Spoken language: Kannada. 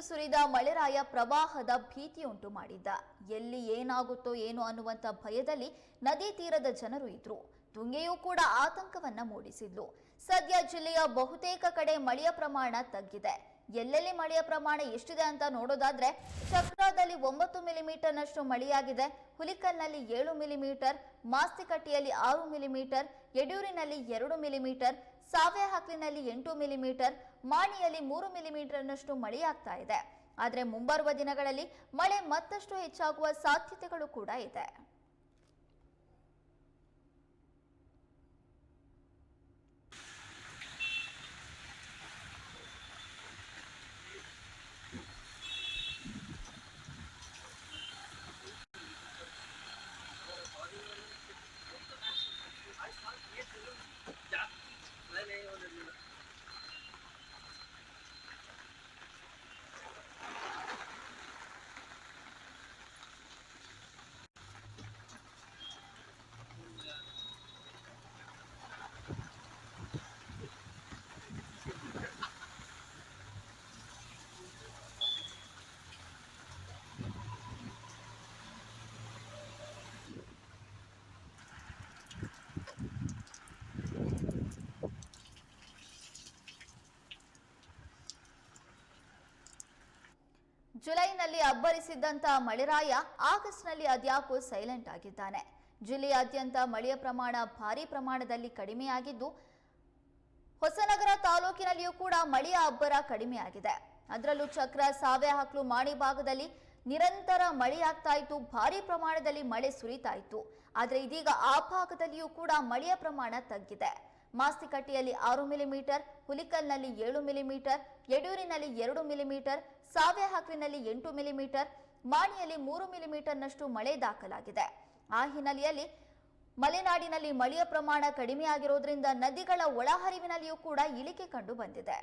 ಸುರಿದ ಮಳೆರಾಯ ಪ್ರವಾಹದ ಭೀತಿಯುಂಟು ಮಾಡಿದ್ದ. ಎಲ್ಲಿ ಏನಾಗುತ್ತೋ ಏನೋ ಅನ್ನುವಂತ ಭಯದಲ್ಲಿ ನದಿ ತೀರದ ಜನರು ಇದ್ರು. ತುಂಗೆಯೂ ಕೂಡ ಆತಂಕವನ್ನ ಮೂಡಿಸಿದ್ಲು. ಸದ್ಯ ಜಿಲ್ಲೆಯ ಬಹುತೇಕ ಕಡೆ ಮಳೆಯ ಪ್ರಮಾಣ ತಗ್ಗಿದೆ. ಎಲ್ಲೆಲ್ಲಿ ಮಳೆಯ ಪ್ರಮಾಣ ಎಷ್ಟಿದೆ ಅಂತ ನೋಡೋದಾದ್ರೆ, ಚಕ್ರಾದಲ್ಲಿ 9 ಮಿಲಿಮೀಟರ್ನಷ್ಟು ಮಳೆಯಾಗಿದೆ. ಹುಲಿಕಲ್ನಲ್ಲಿ 7 ಮಿಲಿಮೀಟರ್, ಮಾಸ್ತಿಕಟ್ಟಿಯಲ್ಲಿ 6 ಮಿಲಿಮೀಟರ್, ಯಡೂರಿನಲ್ಲಿ 2 ಮಿಲಿಮೀಟರ್, ಸಾವೆಹಕ್ಲಿನಲ್ಲಿ 8 ಮಿಲಿಮೀಟರ್, ಮಾಣಿಯಲ್ಲಿ 3 ಮಿಲಿಮೀಟರ್ನಷ್ಟು ಮಳೆಯಾಗ್ತಾ ಇದೆ. ಆದರೆ ಮುಂಬರುವ ದಿನಗಳಲ್ಲಿ ಮಳೆ ಮತ್ತಷ್ಟು ಹೆಚ್ಚಾಗುವ ಸಾಧ್ಯತೆಗಳು ಕೂಡ ಇದೆ. ಜುಲೈನಲ್ಲಿ ಅಬ್ಬರಿಸಿದ್ದಂತಹ ಮಳೆರಾಯ ಆಗಸ್ಟ್ನಲ್ಲಿ ಅದ್ಯಾಕೋ ಸೈಲೆಂಟ್ ಆಗಿದ್ದಾನೆ. ಜಿಲ್ಲೆಯಾದ್ಯಂತ ಮಳೆಯ ಪ್ರಮಾಣ ಭಾರೀ ಪ್ರಮಾಣದಲ್ಲಿ ಕಡಿಮೆಯಾಗಿದ್ದು, ಹೊಸನಗರ ತಾಲೂಕಿನಲ್ಲಿಯೂ ಕೂಡ ಮಳೆಯ ಅಬ್ಬರ ಕಡಿಮೆಯಾಗಿದೆ. ಅದರಲ್ಲೂ ಚಕ್ರ, ಸಾವೆಹಕ್ಲು, ಮಾಣಿ ಭಾಗದಲ್ಲಿ ನಿರಂತರ ಮಳೆಯಾಗ್ತಾ ಇತ್ತು. ಭಾರೀ ಪ್ರಮಾಣದಲ್ಲಿ ಮಳೆ ಸುರಿತಾ ಇತ್ತು. ಆದರೆ ಇದೀಗ ಆ ಭಾಗದಲ್ಲಿಯೂ ಕೂಡ ಮಳೆಯ ಪ್ರಮಾಣ ತಗ್ಗಿದೆ. ಮಾಸ್ತಿಕಟ್ಟಿಯಲ್ಲಿ 6 ಮಿಲಿಮೀಟರ್, ಹುಲಿಕಲ್ನಲ್ಲಿ 7 ಮಿಲಿಮೀಟರ್, ಯಡೂರಿನಲ್ಲಿ 2 ಮಿಲಿಮೀಟರ್, ಸಾವೆಹಕ್ಲಿನಲ್ಲಿ 8 ಮಿಲಿಮೀಟರ್, ಮಾಣಿಯಲ್ಲಿ 3 ಮಿಲಿಮೀಟರ್ನಷ್ಟು ಮಳೆ ದಾಖಲಾಗಿದೆ. ಆ ಹಿನ್ನೆಲೆಯಲ್ಲಿ ಮಲೆನಾಡಿನಲ್ಲಿ ಮಳೆಯ ಪ್ರಮಾಣ ಕಡಿಮೆಯಾಗಿರೋದ್ರಿಂದ ನದಿಗಳ ಒಳಹರಿವಿನಲ್ಲಿಯೂ ಕೂಡ ಇಳಿಕೆ ಕಂಡು ಬಂದಿದೆ.